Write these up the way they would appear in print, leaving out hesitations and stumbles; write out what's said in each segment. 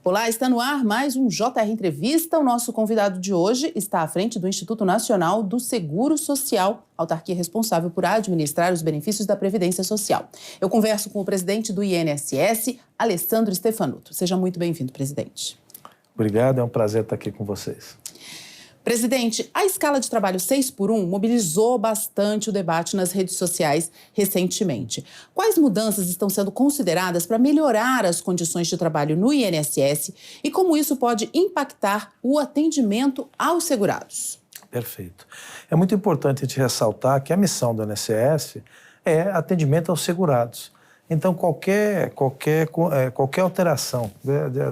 Olá, está no ar mais um JR Entrevista. O nosso convidado de hoje está à frente do Instituto Nacional do Seguro Social, autarquia responsável por administrar os benefícios da Previdência Social. Eu converso com o presidente do INSS, Alessandro Stefanuto. Seja muito bem-vindo, presidente. Obrigado, é um prazer estar aqui com vocês. Presidente, a escala de trabalho 6x1 mobilizou bastante o debate nas redes sociais recentemente. Quais mudanças estão sendo consideradas para melhorar as condições de trabalho no INSS e como isso pode impactar o atendimento aos segurados? Perfeito. É muito importante a gente ressaltar que a missão do INSS é atendimento aos segurados. Então, qualquer alteração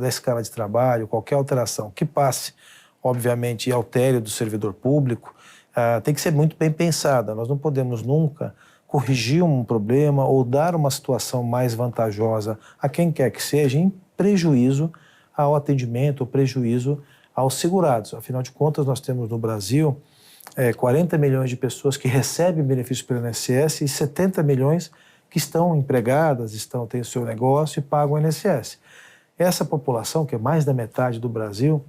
da escala de trabalho, qualquer alteração que passe, obviamente, e altere do servidor público, tem que ser muito bem pensada. Nós não podemos nunca corrigir um problema ou dar uma situação mais vantajosa a quem quer que seja em prejuízo ao atendimento ou prejuízo aos segurados. Afinal de contas, nós temos no Brasil 40 milhões de pessoas que recebem benefícios pelo INSS e 70 milhões que estão empregadas, têm o seu negócio e pagam o INSS. Essa população, que é mais da metade do Brasil,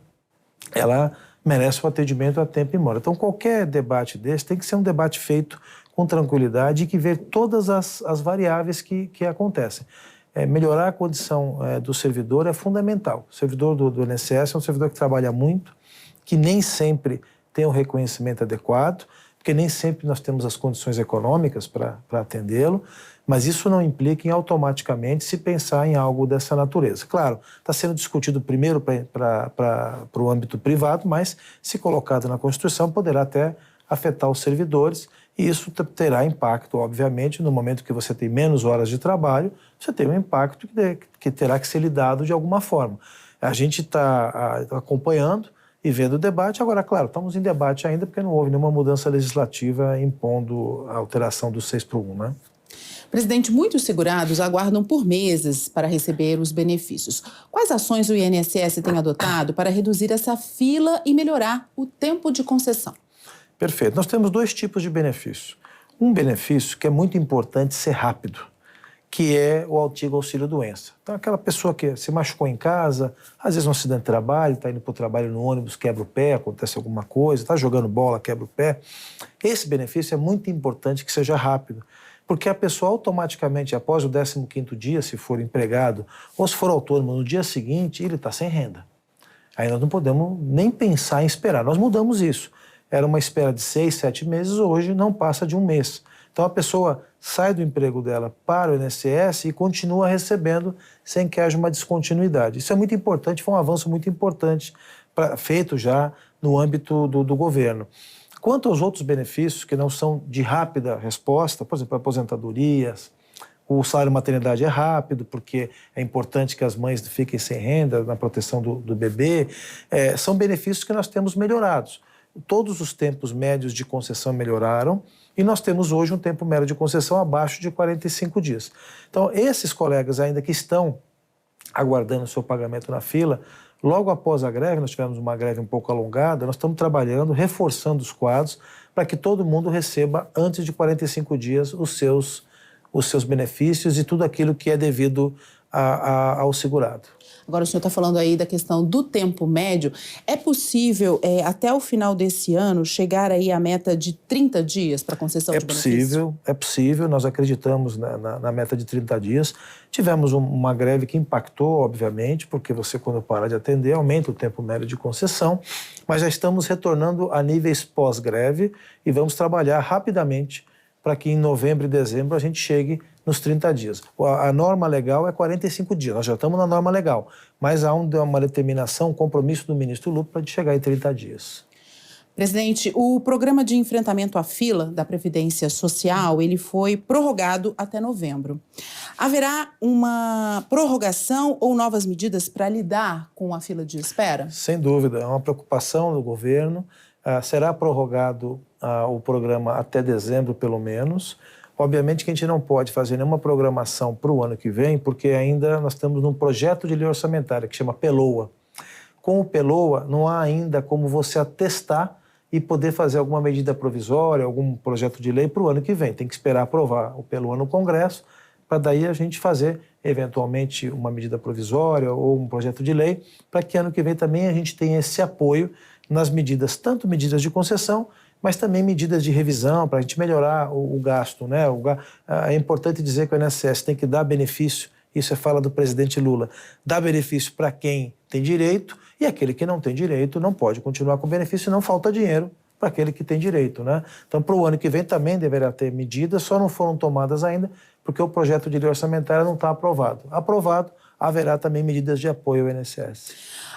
ela merece o atendimento a tempo e mora. Então, qualquer debate desse tem que ser um debate feito com tranquilidade e que vê todas as variáveis que acontecem. Melhorar a condição do servidor é fundamental. O servidor do INSS é um servidor que trabalha muito, que nem sempre tem o reconhecimento adequado, porque nem sempre nós temos as condições econômicas para atendê-lo, mas isso não implica em automaticamente se pensar em algo dessa natureza. Claro, está sendo discutido primeiro para o âmbito privado, mas se colocado na Constituição poderá até afetar os servidores e isso terá impacto, obviamente, no momento que você tem menos horas de trabalho, você tem um impacto que terá que ser lidado de alguma forma. A gente está acompanhando e vendo o debate. Agora, claro, estamos em debate ainda porque não houve nenhuma mudança legislativa impondo a alteração do 6x1, né? Presidente, muitos segurados aguardam por meses para receber os benefícios. Quais ações o INSS tem adotado para reduzir essa fila e melhorar o tempo de concessão? Perfeito. Nós temos dois tipos de benefício. Um benefício que é muito importante ser rápido, que é o antigo auxílio-doença. Então, aquela pessoa que se machucou em casa, às vezes um acidente de trabalho, está indo para o trabalho no ônibus, quebra o pé, acontece alguma coisa, está jogando bola, quebra o pé. Esse benefício é muito importante que seja rápido, porque a pessoa automaticamente, após o 15º dia, se for empregado, ou se for autônomo, no dia seguinte, ele está sem renda. Aí nós não podemos nem pensar em esperar. Nós mudamos isso. Era uma espera de 6, 7 meses, hoje não passa de um mês. Então a pessoa sai do emprego dela para o INSS e continua recebendo sem que haja uma descontinuidade. Isso é muito importante, foi um avanço muito importante feito já no âmbito do governo. Quanto aos outros benefícios que não são de rápida resposta, por exemplo, aposentadorias, o salário maternidade é rápido, porque é importante que as mães fiquem sem renda na proteção do bebê, são benefícios que nós temos melhorados. Todos os tempos médios de concessão melhoraram e nós temos hoje um tempo médio de concessão abaixo de 45 dias. Então, esses colegas ainda que estão aguardando o seu pagamento na fila, logo após a greve, nós tivemos uma greve um pouco alongada, nós estamos trabalhando, reforçando os quadros para que todo mundo receba antes de 45 dias os seus benefícios e tudo aquilo que é devido ao segurado. Agora o senhor está falando aí da questão do tempo médio. É possível, até o final desse ano, chegar aí à meta de 30 dias para concessão de benefício? É possível. Nós acreditamos na meta de 30 dias. Tivemos uma greve que impactou, obviamente, porque você, quando para de atender, aumenta o tempo médio de concessão, mas já estamos retornando a níveis pós-greve e vamos trabalhar rapidamente para que em novembro e dezembro a gente chegue nos 30 dias. A norma legal é 45 dias, nós já estamos na norma legal, mas há uma determinação, um compromisso do ministro Lupo para chegar em 30 dias. Presidente, o programa de enfrentamento à fila da Previdência Social, ele foi prorrogado até novembro. Haverá uma prorrogação ou novas medidas para lidar com a fila de espera? Sem dúvida, é uma preocupação do governo. Será prorrogado o programa até dezembro, pelo menos. Obviamente que a gente não pode fazer nenhuma programação para o ano que vem, porque ainda nós estamos num projeto de lei orçamentária que chama PELOA. Com o PELOA, não há ainda como você atestar e poder fazer alguma medida provisória, algum projeto de lei para o ano que vem. Tem que esperar aprovar o PELOA no Congresso para daí a gente fazer, eventualmente, uma medida provisória ou um projeto de lei, para que ano que vem também a gente tenha esse apoio nas medidas, tanto medidas de concessão, mas também medidas de revisão, para a gente melhorar o gasto, né? É importante dizer que o INSS tem que dar benefício, isso é fala do presidente Lula, dar benefício para quem tem direito, e aquele que não tem direito não pode continuar com benefício, não falta dinheiro para aquele que tem direito, né? Então, para o ano que vem também deverá ter medidas, só não foram tomadas ainda, porque o projeto de lei orçamentária não está aprovado. Aprovado, haverá também medidas de apoio ao INSS.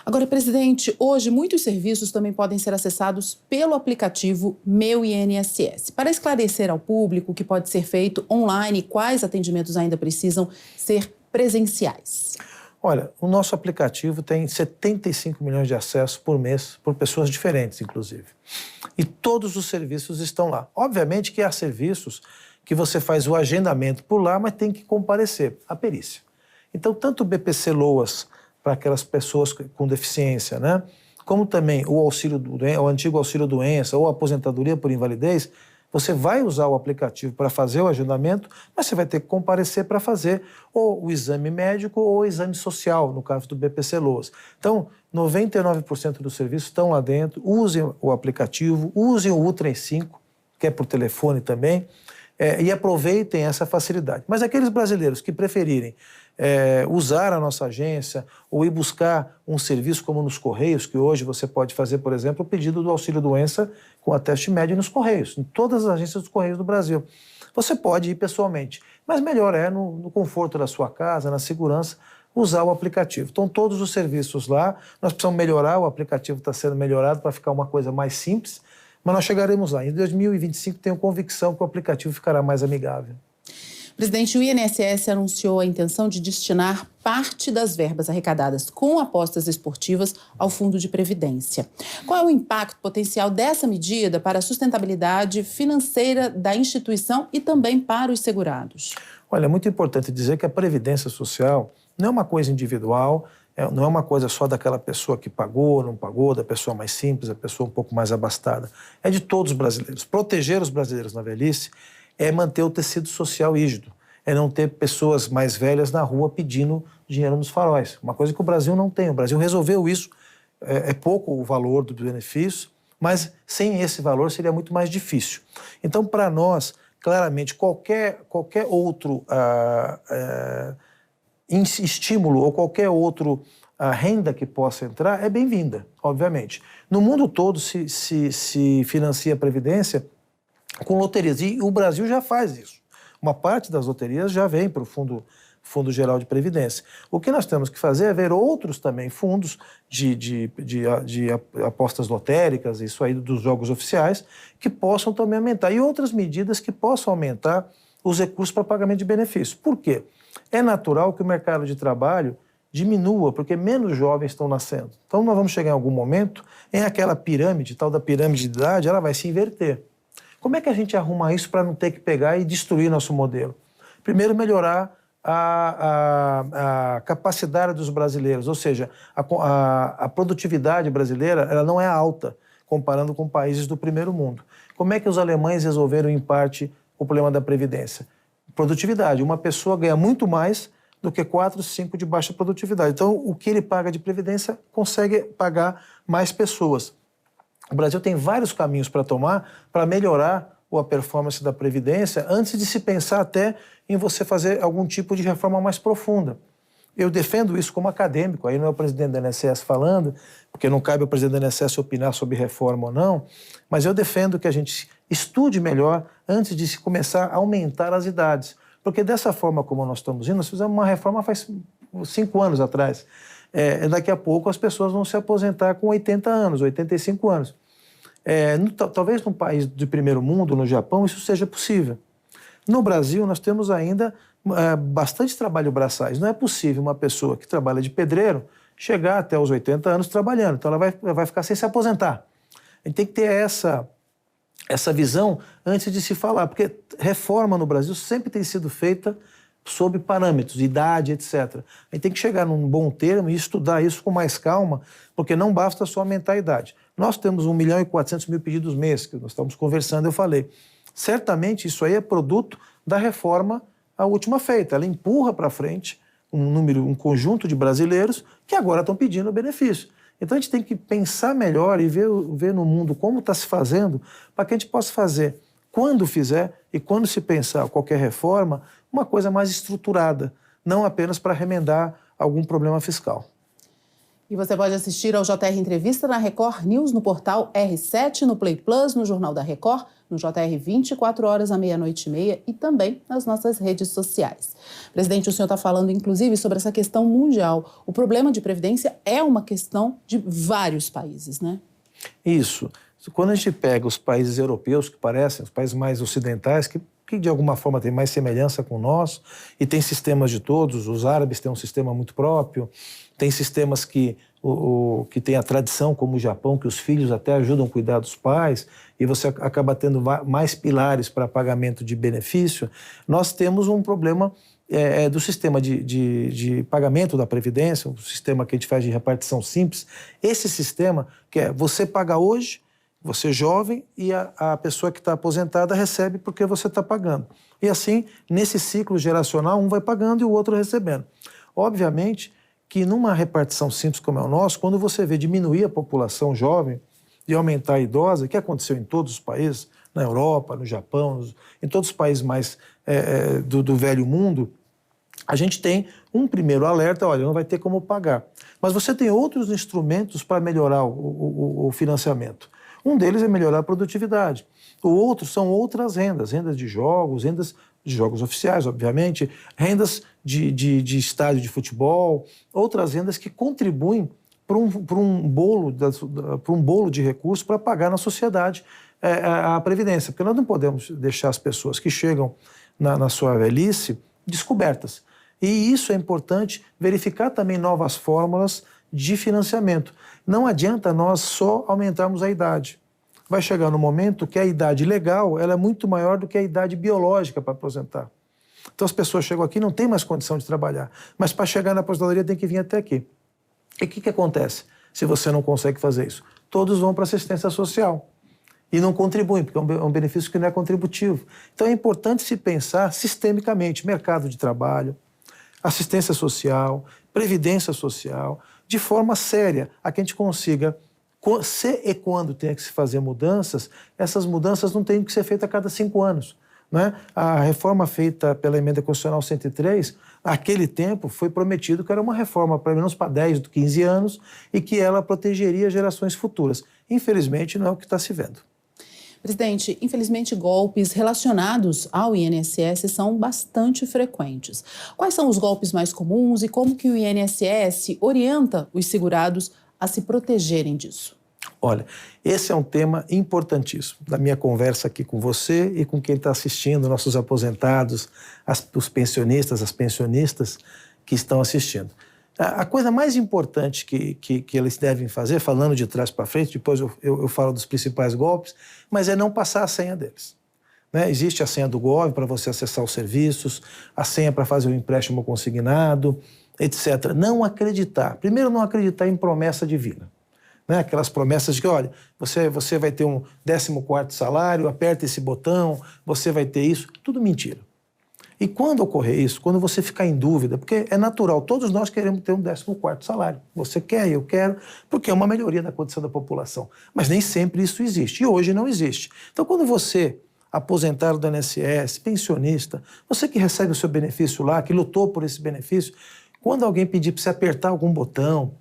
Agora, presidente, hoje muitos serviços também podem ser acessados pelo aplicativo Meu INSS. Para esclarecer ao público o que pode ser feito online e quais atendimentos ainda precisam ser presenciais. Olha, o nosso aplicativo tem 75 milhões de acessos por mês, por pessoas diferentes, inclusive. E todos os serviços estão lá. Obviamente que há serviços que você faz o agendamento por lá, mas tem que comparecer à perícia. Então, tanto o BPC Loas, para aquelas pessoas com deficiência, né? Como também o antigo auxílio-doença ou aposentadoria por invalidez, você vai usar o aplicativo para fazer o agendamento, mas você vai ter que comparecer para fazer ou o exame médico ou o exame social, no caso do BPC Loas. Então, 99% dos serviços estão lá dentro, usem o aplicativo, usem o U35, que é por telefone também, e aproveitem essa facilidade. Mas aqueles brasileiros que preferirem usar a nossa agência ou ir buscar um serviço como nos Correios, que hoje você pode fazer, por exemplo, o pedido do auxílio-doença com ateste médio nos Correios, em todas as agências dos Correios do Brasil. Você pode ir pessoalmente, mas melhor é no conforto da sua casa, na segurança, usar o aplicativo. Então, todos os serviços lá, nós precisamos melhorar, o aplicativo está sendo melhorado para ficar uma coisa mais simples, mas nós chegaremos lá. Em 2025, tenho convicção que o aplicativo ficará mais amigável. Presidente, o INSS anunciou a intenção de destinar parte das verbas arrecadadas com apostas esportivas ao Fundo de Previdência. Qual é o impacto potencial dessa medida para a sustentabilidade financeira da instituição e também para os segurados? Olha, é muito importante dizer que a Previdência Social não é uma coisa individual, não é uma coisa só daquela pessoa que pagou, não pagou, da pessoa mais simples, da pessoa um pouco mais abastada. É de todos os brasileiros. Proteger os brasileiros na velhice é manter o tecido social rígido, é não ter pessoas mais velhas na rua pedindo dinheiro nos faróis. Uma coisa que o Brasil não tem. O Brasil resolveu isso. É pouco o valor do benefício, mas sem esse valor seria muito mais difícil. Então, para nós, claramente, qualquer outro estímulo ou qualquer outro renda que possa entrar é bem-vinda, obviamente. No mundo todo se financia a Previdência com loterias, e o Brasil já faz isso. Uma parte das loterias já vem para o Fundo Geral de Previdência. O que nós temos que fazer é ver outros também fundos de apostas lotéricas, isso aí dos jogos oficiais, que possam também aumentar. E outras medidas que possam aumentar os recursos para pagamento de benefícios. Por quê? É natural que o mercado de trabalho diminua, porque menos jovens estão nascendo. Então nós vamos chegar em algum momento em aquela pirâmide, tal da pirâmide de idade, ela vai se inverter. Como é que a gente arruma isso para não ter que pegar e destruir nosso modelo? Primeiro, melhorar a capacidade dos brasileiros, ou seja, a produtividade brasileira ela não é alta, comparando com países do primeiro mundo. Como é que os alemães resolveram, em parte, o problema da Previdência? Produtividade. Uma pessoa ganha muito mais do que 4, 5 de baixa produtividade. Então, o que ele paga de Previdência consegue pagar mais pessoas. O Brasil tem vários caminhos para tomar para melhorar a performance da Previdência antes de se pensar até em você fazer algum tipo de reforma mais profunda. Eu defendo isso como acadêmico, aí não é o presidente da INSS falando, porque não cabe ao presidente da INSS opinar sobre reforma ou não, mas eu defendo que a gente estude melhor antes de se começar a aumentar as idades. Porque dessa forma como nós estamos indo, nós fizemos uma reforma faz 5 anos atrás. Daqui a pouco as pessoas vão se aposentar com 80 anos, 85 anos. Talvez num país de primeiro mundo, no Japão, isso seja possível. No Brasil, nós temos ainda bastante trabalho braçais. Não é possível uma pessoa que trabalha de pedreiro chegar até os 80 anos trabalhando. Então, ela vai ficar sem se aposentar. A gente tem que ter essa visão antes de se falar, porque reforma no Brasil sempre tem sido feita sob parâmetros, idade, etc. A gente tem que chegar num bom termo e estudar isso com mais calma, porque não basta só aumentar a idade. Nós temos 1.400.000 pedidos mês, que nós estamos conversando, eu falei. Certamente isso aí é produto da reforma a última feita. Ela empurra para frente um conjunto de brasileiros que agora estão pedindo o benefício. Então a gente tem que pensar melhor e ver no mundo como está se fazendo para que a gente possa fazer, quando fizer e quando se pensar qualquer reforma, uma coisa mais estruturada, não apenas para remendar algum problema fiscal. E você pode assistir ao JR Entrevista na Record News, no portal R7, no Play Plus, no Jornal da Record, no JR 24 horas à 00h30 e também nas nossas redes sociais. Presidente, o senhor está falando, inclusive, sobre essa questão mundial. O problema de previdência é uma questão de vários países, né? Isso. Quando a gente pega os países europeus, que parecem os países mais ocidentais, que de alguma forma tem mais semelhança com o nosso, e tem sistemas de todos, os árabes têm um sistema muito próprio, tem sistemas que têm a tradição, como o Japão, que os filhos até ajudam a cuidar dos pais, e você acaba tendo mais pilares para pagamento de benefício. Nós temos um problema do sistema de pagamento da Previdência, o sistema que a gente faz de repartição simples. Esse sistema, que é você paga hoje, você jovem, e a pessoa que está aposentada recebe porque você está pagando. E assim, nesse ciclo geracional, um vai pagando e o outro recebendo. Obviamente que numa repartição simples como é o nosso, quando você vê diminuir a população jovem e aumentar a idosa, que aconteceu em todos os países, na Europa, no Japão, em todos os países mais do velho mundo, a gente tem um primeiro alerta, olha, não vai ter como pagar. Mas você tem outros instrumentos para melhorar o financiamento. Um deles é melhorar a produtividade. O outro são outras rendas, rendas de jogos oficiais, obviamente, rendas de estádio de futebol, outras rendas que contribuem para um bolo de recursos para pagar na sociedade a Previdência. Porque nós não podemos deixar as pessoas que chegam na sua velhice descobertas. E isso é importante, verificar também novas fórmulas de financiamento. Não adianta nós só aumentarmos a idade. Vai chegar no momento que a idade legal ela é muito maior do que a idade biológica para aposentar. Então as pessoas chegam aqui e não têm mais condição de trabalhar, mas para chegar na aposentadoria tem que vir até aqui. E o que acontece se você não consegue fazer isso? Todos vão para assistência social e não contribuem, porque é um benefício que não é contributivo. Então é importante se pensar sistemicamente, mercado de trabalho, assistência social, previdência social, de forma séria, a que a gente consiga, se e quando tem que se fazer mudanças, essas mudanças não têm que ser feitas a cada 5 anos. Né? A reforma feita pela Emenda Constitucional 103, naquele tempo, foi prometido que era uma reforma, pelo menos para 10, 15 anos, e que ela protegeria gerações futuras. Infelizmente, não é o que está se vendo. Presidente, infelizmente, golpes relacionados ao INSS são bastante frequentes. Quais são os golpes mais comuns e como que o INSS orienta os segurados a se protegerem disso? Olha, esse é um tema importantíssimo da minha conversa aqui com você e com quem está assistindo, nossos aposentados, os pensionistas, as pensionistas que estão assistindo. A coisa mais importante que eles devem fazer, falando de trás para frente, depois eu falo dos principais golpes, mas é não passar a senha deles. Né? Existe a senha do Gov para você acessar os serviços, a senha para fazer o empréstimo consignado, etc. Não acreditar. Primeiro, não acreditar em promessa divina. Né? Aquelas promessas de que, olha, você vai ter um 14º salário, aperta esse botão, você vai ter isso. Tudo mentira. E quando ocorrer isso, quando você ficar em dúvida, porque é natural, todos nós queremos ter um 14º salário. Você quer, eu quero, porque é uma melhoria da condição da população. Mas nem sempre isso existe, e hoje não existe. Então, quando você, aposentado do INSS, pensionista, você que recebe o seu benefício lá, que lutou por esse benefício, quando alguém pedir para você apertar algum botão,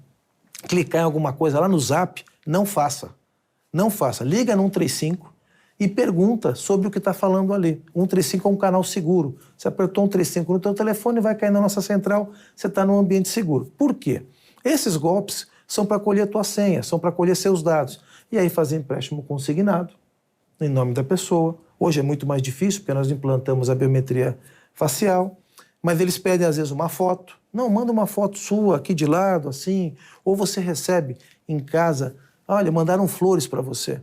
clicar em alguma coisa lá no Zap, não faça. Não faça. Liga no 135 e pergunta sobre o que está falando ali. 135 é um canal seguro. Você apertou 135 no teu telefone, vai cair na nossa central, você está num ambiente seguro. Por quê? Esses golpes são para colher a tua senha, são para colher seus dados. E aí fazer empréstimo consignado, em nome da pessoa. Hoje é muito mais difícil, porque nós implantamos a biometria facial, mas eles pedem às vezes uma foto. Não, manda uma foto sua aqui de lado, assim. Ou você recebe em casa, olha, mandaram flores para você.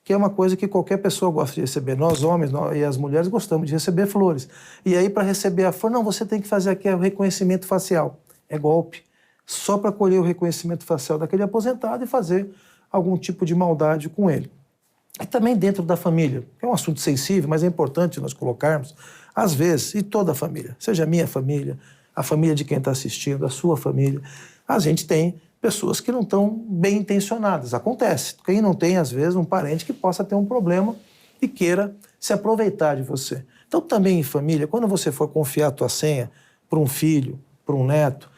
Que é uma coisa que qualquer pessoa gosta de receber. Nós, homens e as mulheres, gostamos de receber flores. E aí, para receber a flor, não, você tem que fazer aqui o reconhecimento facial. É golpe. Só para colher o reconhecimento facial daquele aposentado e fazer algum tipo de maldade com ele. E também dentro da família. É um assunto sensível, mas é importante nós colocarmos, às vezes, e toda a família, seja a minha família, a família de quem está assistindo, a sua família, a gente tem pessoas que não estão bem intencionadas. Acontece. Quem não tem, às vezes, um parente que possa ter um problema e queira se aproveitar de você. Então, também em família, quando você for confiar a tua senha para um filho, para um neto,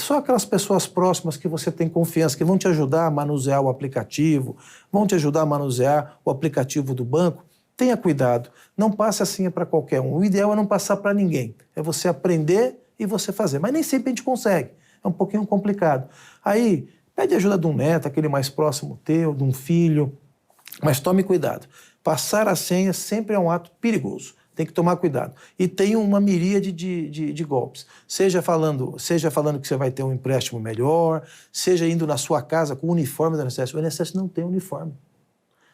só aquelas pessoas próximas que você tem confiança, que vão te ajudar a manusear o aplicativo, vão te ajudar a manusear o aplicativo do banco, tenha cuidado. Não passe a senha para qualquer um. O ideal é não passar para ninguém. É você aprender e você fazer. Mas nem sempre a gente consegue. É um pouquinho complicado. Aí, pede ajuda de um neto, aquele mais próximo teu, de um filho. Mas tome cuidado. Passar a senha sempre é um ato perigoso. Tem que tomar cuidado. E tem uma miríade de golpes. Seja falando que você vai ter um empréstimo melhor, seja indo na sua casa com o uniforme da INSS. O INSS não tem uniforme.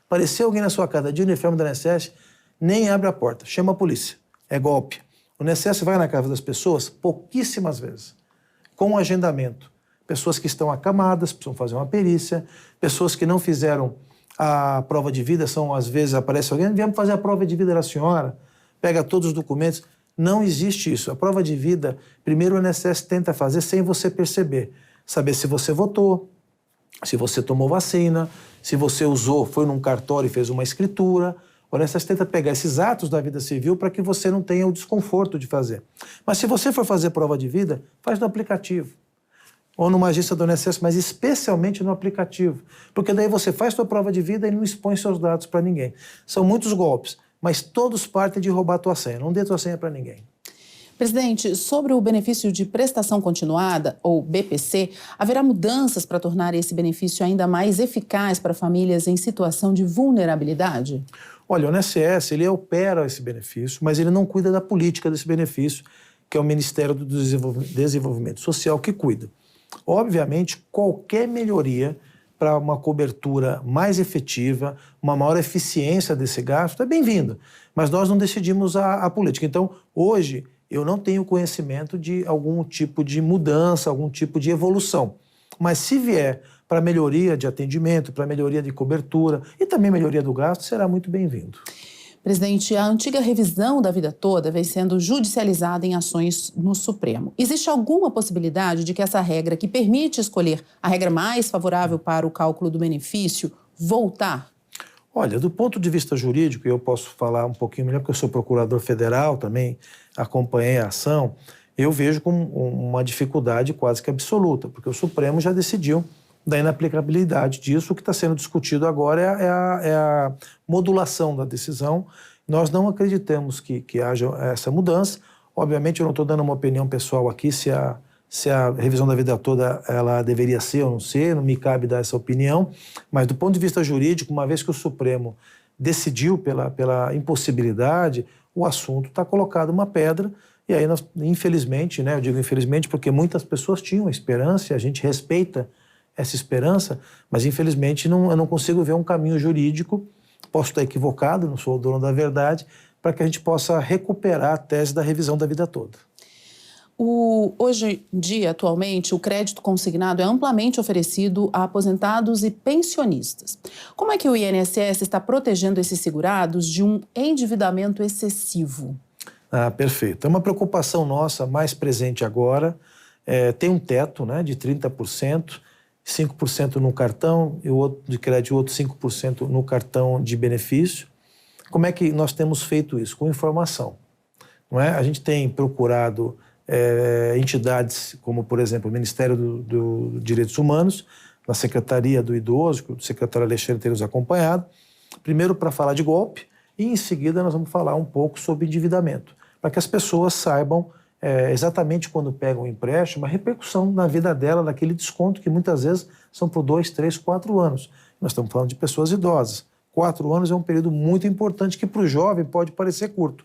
Aparecer alguém na sua casa de uniforme da INSS, nem abre a porta. Chama a polícia. É golpe. O INSS vai na casa das pessoas pouquíssimas vezes, com agendamento. Pessoas que estão acamadas, precisam fazer uma perícia, pessoas que não fizeram a prova de vida, às vezes aparece alguém, viemos fazer a prova de vida da senhora, pega todos os documentos. Não existe isso. A prova de vida, primeiro o INSS tenta fazer sem você perceber. Saber se você votou, se você tomou vacina, se você foi num cartório e fez uma escritura. O INSS tenta pegar esses atos da vida civil para que você não tenha o desconforto de fazer. Mas se você for fazer prova de vida, faz no aplicativo. Ou numa agência do INSS, mas especialmente no aplicativo. Porque daí você faz sua prova de vida e não expõe seus dados para ninguém. São muitos golpes, mas todos partem de roubar a tua senha. Não dê tua senha para ninguém. Presidente, sobre o benefício de prestação continuada, ou BPC, haverá mudanças para tornar esse benefício ainda mais eficaz para famílias em situação de vulnerabilidade? Olha, o INSS, ele opera esse benefício, mas ele não cuida da política desse benefício, que é o Ministério do Desenvolvimento Social que cuida. Obviamente, qualquer melhoria para uma cobertura mais efetiva, uma maior eficiência desse gasto é bem-vinda, mas nós não decidimos a política. Então, hoje, eu não tenho conhecimento de algum tipo de mudança, algum tipo de evolução. Mas se vier para melhoria de atendimento, para melhoria de cobertura e também melhoria do gasto, será muito bem-vindo. Presidente, a antiga revisão da vida toda vem sendo judicializada em ações no Supremo. Existe alguma possibilidade de que essa regra, que permite escolher a regra mais favorável para o cálculo do benefício, voltar? Olha, do ponto de vista jurídico, eu posso falar um pouquinho melhor, porque eu sou procurador federal também, acompanhei a ação, eu vejo com uma dificuldade quase que absoluta, porque o Supremo já decidiu da inaplicabilidade disso. O que está sendo discutido agora é a modulação da decisão. Nós não acreditamos que haja essa mudança. Obviamente, eu não estou dando uma opinião pessoal aqui se a revisão da vida toda ela deveria ser ou não ser, não me cabe dar essa opinião, mas do ponto de vista jurídico, uma vez que o Supremo decidiu pela impossibilidade, o assunto está colocado uma pedra, e aí nós, infelizmente, eu digo infelizmente porque muitas pessoas tinham esperança, e a gente respeita essa esperança, mas infelizmente eu não consigo ver um caminho jurídico, posso estar equivocado, não sou o dono da verdade, para que a gente possa recuperar a tese da revisão da vida toda. Hoje em dia, atualmente, o crédito consignado é amplamente oferecido a aposentados e pensionistas. Como é que o INSS está protegendo esses segurados de um endividamento excessivo? Perfeito. É uma preocupação nossa mais presente agora. Tem um teto de 30%, 5% no cartão e o outro de crédito, o outro 5% no cartão de benefício. Como é que nós temos feito isso? Com informação. Não é? A gente tem procurado entidades como, por exemplo, o Ministério dos Direitos Humanos, na Secretaria do Idoso, que o secretário Alexandre tem nos acompanhado, primeiro para falar de golpe e em seguida nós vamos falar um pouco sobre endividamento, para que as pessoas saibam exatamente quando pegam um empréstimo, a repercussão na vida dela, daquele desconto que muitas vezes são por 2, 3, 4 anos. Nós estamos falando de pessoas idosas. 4 anos é um período muito importante que para o jovem pode parecer curto.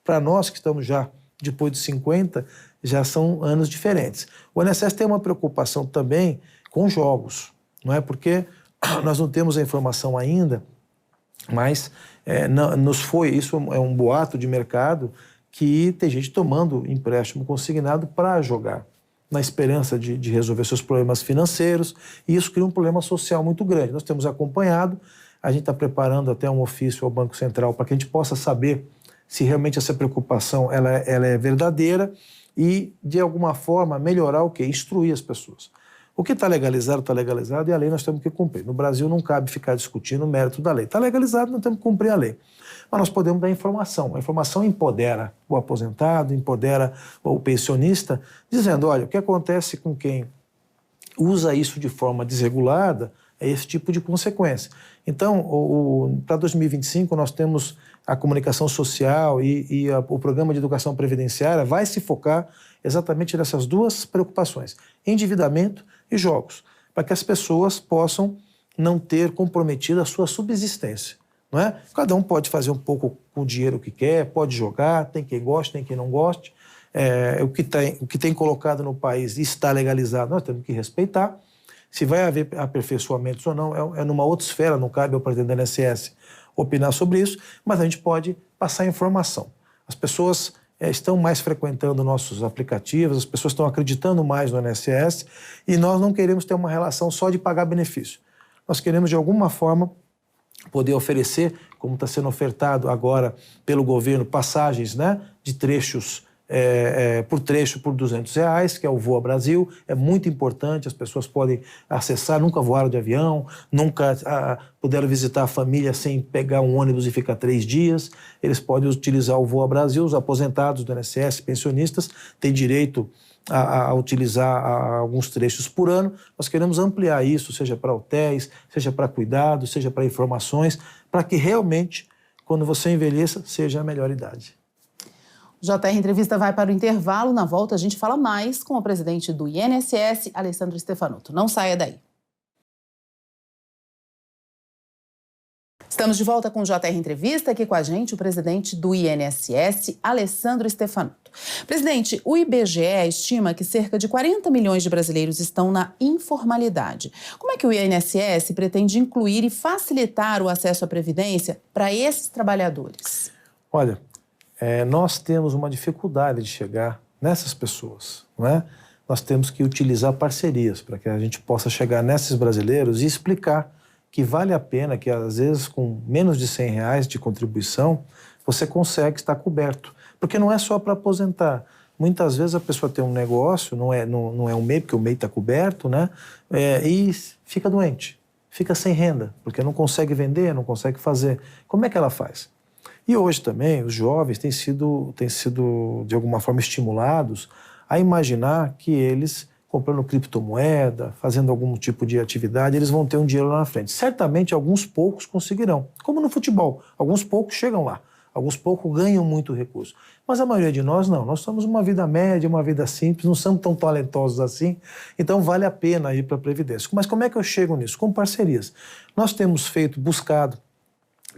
Para nós que estamos já depois de 50, já são anos diferentes. O INSS tem uma preocupação também com jogos, não é? Porque nós não temos a informação ainda, mas isso é um boato de mercado que tem gente tomando empréstimo consignado para jogar, na esperança de resolver seus problemas financeiros, e isso cria um problema social muito grande. Nós temos acompanhado, A gente está preparando até um ofício ao Banco Central para que a gente possa saber se realmente essa preocupação ela é verdadeira e, de alguma forma, melhorar o quê? Instruir as pessoas. O que está legalizado e a lei nós temos que cumprir. No Brasil não cabe ficar discutindo o mérito da lei. Está legalizado, nós temos que cumprir a lei. Mas nós podemos dar informação. A informação empodera o aposentado, empodera o pensionista, dizendo, olha, o que acontece com quem usa isso de forma desregulada é esse tipo de consequência. Então, para 2025, nós temos a comunicação social e o programa de educação previdenciária vai se focar exatamente nessas duas preocupações, endividamento e jogos, para que as pessoas possam não ter comprometido a sua subsistência. Não é? Cada um pode fazer um pouco com o dinheiro que quer, pode jogar, tem quem goste, tem quem não goste. O que tem colocado no país está legalizado, nós temos que respeitar. Se vai haver aperfeiçoamentos ou não, é numa outra esfera, não cabe ao presidente da INSS opinar sobre isso, mas a gente pode passar informação. As pessoas estão mais frequentando nossos aplicativos, as pessoas estão acreditando mais no INSS e nós não queremos ter uma relação só de pagar benefício. Nós queremos, de alguma forma, poder oferecer, como está sendo ofertado agora pelo governo, passagens, né, de trechos por trecho por R$200, que é o Voa Brasil. É muito importante, as pessoas podem acessar, nunca voaram de avião, nunca puderam visitar a família sem pegar um ônibus e ficar 3 dias. Eles podem utilizar o Voa Brasil, os aposentados do INSS, pensionistas, têm direito a utilizar alguns trechos por ano. Nós queremos ampliar isso, seja para hotéis, seja para cuidados, seja para informações, para que realmente, quando você envelheça, seja a melhor idade. JR Entrevista vai para o intervalo. Na volta a gente fala mais com o presidente do INSS, Alessandro Stefanotto. Não saia daí. Estamos de volta com o JR Entrevista, aqui com a gente o presidente do INSS, Alessandro Stefanotto. Presidente, o IBGE estima que cerca de 40 milhões de brasileiros estão na informalidade. Como é que o INSS pretende incluir e facilitar o acesso à previdência para esses trabalhadores? Olha, nós temos uma dificuldade de chegar nessas pessoas, não é? Nós temos que utilizar parcerias para que a gente possa chegar nesses brasileiros e explicar que vale a pena, que às vezes com menos de R$100 de contribuição, você consegue estar coberto. Porque não é só para aposentar. Muitas vezes a pessoa tem um negócio, não é um MEI, porque o MEI está coberto, né? E fica doente, fica sem renda, porque não consegue vender, não consegue fazer. Como é que ela faz? E hoje também os jovens têm sido de alguma forma estimulados a imaginar que eles, comprando criptomoeda, fazendo algum tipo de atividade, eles vão ter um dinheiro lá na frente. Certamente alguns poucos conseguirão, como no futebol, alguns poucos chegam lá, alguns poucos ganham muito recurso. Mas a maioria de nós não, nós somos uma vida média, uma vida simples, não somos tão talentosos assim, então vale a pena ir para a Previdência. Mas como é que eu chego nisso? Com parcerias. Nós temos buscado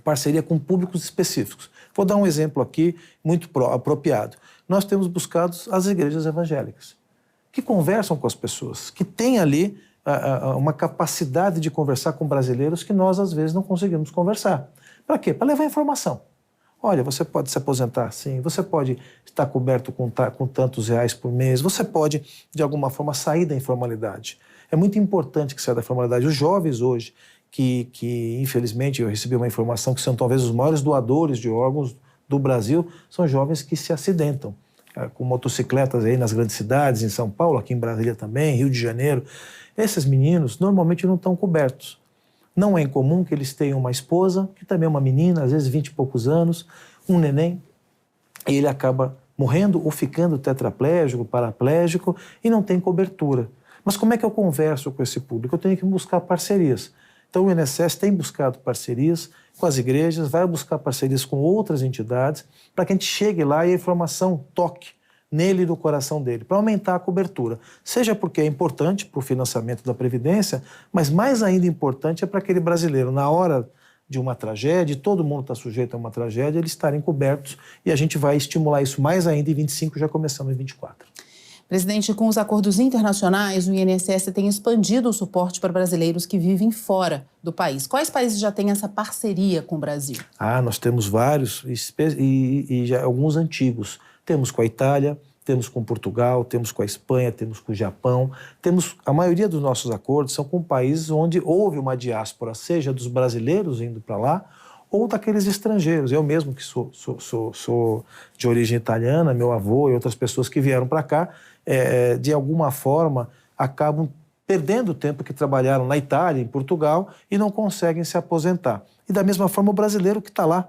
parceria com públicos específicos. Vou dar um exemplo aqui muito apropriado. Nós temos buscado as igrejas evangélicas, que conversam com as pessoas, que têm ali uma capacidade de conversar com brasileiros que nós, às vezes, não conseguimos conversar. Para quê? Para levar informação. Olha, você pode se aposentar assim, você pode estar coberto com tantos reais por mês, você pode, de alguma forma, sair da informalidade. É muito importante que saia da informalidade. Os jovens hoje, que infelizmente eu recebi uma informação que são talvez os maiores doadores de órgãos do Brasil, são jovens que se acidentam com motocicletas aí nas grandes cidades, em São Paulo, aqui em Brasília também, Rio de Janeiro. Esses meninos normalmente não estão cobertos. Não é incomum que eles tenham uma esposa, que também é uma menina, às vezes 20 e poucos anos, um neném, e ele acaba morrendo ou ficando tetraplégico, paraplégico e não tem cobertura. Mas como é que eu converso com esse público? Eu tenho que buscar parcerias. Então o INSS tem buscado parcerias com as igrejas, vai buscar parcerias com outras entidades para que a gente chegue lá e a informação toque nele e no coração dele, para aumentar a cobertura. Seja porque é importante para o financiamento da Previdência, mas mais ainda importante é para aquele brasileiro, na hora de uma tragédia, todo mundo está sujeito a uma tragédia, eles estarem cobertos e a gente vai estimular isso mais ainda em 25, já começando em 24. Presidente, com os acordos internacionais, o INSS tem expandido o suporte para brasileiros que vivem fora do país. Quais países já têm essa parceria com o Brasil? Nós temos vários e já alguns antigos. Temos com a Itália, temos com Portugal, temos com a Espanha, temos com o Japão. A maioria dos nossos acordos são com países onde houve uma diáspora, seja dos brasileiros indo para lá, ou daqueles estrangeiros. Eu mesmo, que sou de origem italiana, meu avô e outras pessoas que vieram para cá, de alguma forma, acabam perdendo o tempo que trabalharam na Itália, em Portugal, e não conseguem se aposentar. E da mesma forma o brasileiro que está lá.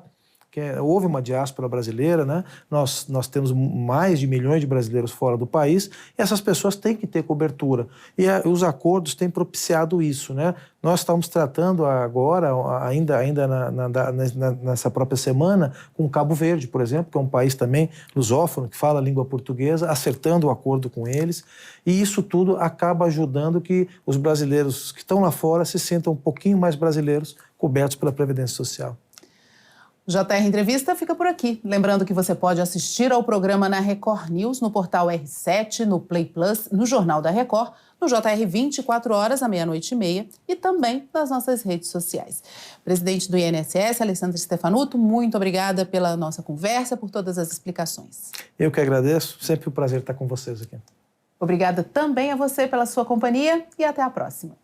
Houve uma diáspora brasileira, né? Nós temos mais de milhões de brasileiros fora do país e essas pessoas têm que ter cobertura. E os acordos têm propiciado isso, né? Nós estamos tratando agora, ainda nessa própria semana, com Cabo Verde, por exemplo, que é um país também lusófono, que fala a língua portuguesa, acertando o acordo com eles. E isso tudo acaba ajudando que os brasileiros que estão lá fora se sintam um pouquinho mais brasileiros, cobertos pela Previdência Social. O JR Entrevista fica por aqui. Lembrando que você pode assistir ao programa na Record News, no portal R7, no Play Plus, no Jornal da Record, no JR 24 horas, à 00:30 e também nas nossas redes sociais. Presidente do INSS, Alessandra Stefanuto, muito obrigada pela nossa conversa, por todas as explicações. Eu que agradeço, sempre um prazer estar com vocês aqui. Obrigada também a você pela sua companhia e até a próxima.